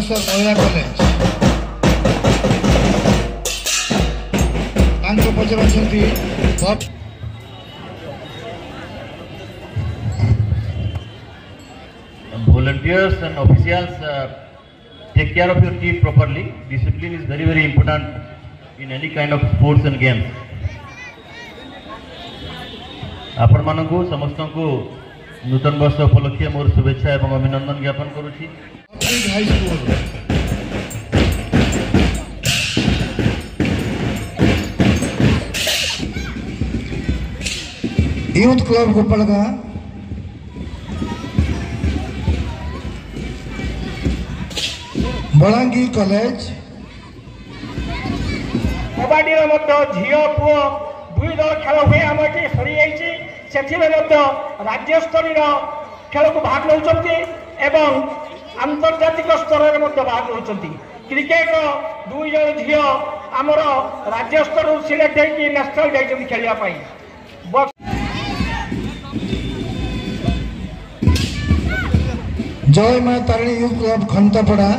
अग्रसर महिला कॉलेज पचर volunteers and officials take care of your team properly. Discipline is very important in any kind of sports and games. आपण मानकु समस्त को नूतन वर्ष उपलक्षे मोर शुभेच्छा एवं अभिनंदन ज्ञापन करुछि। हाई स्कूल यूथ क्लब गोपालगा बलांगीर कॉलेज कबाडी झील पुओ दुई दल खेल हुए आम ये सरी जाइए राज्य स्तर खेल को भाग नौ आंतर्जातिक स्तर में भाग नौ क्रिकेट दुई जन झील आमर राज्य स्तर सिलेक्ट होती नेशनल जाइए खेलने जय मां तारिणी यूथ क्लब खंतापड़ा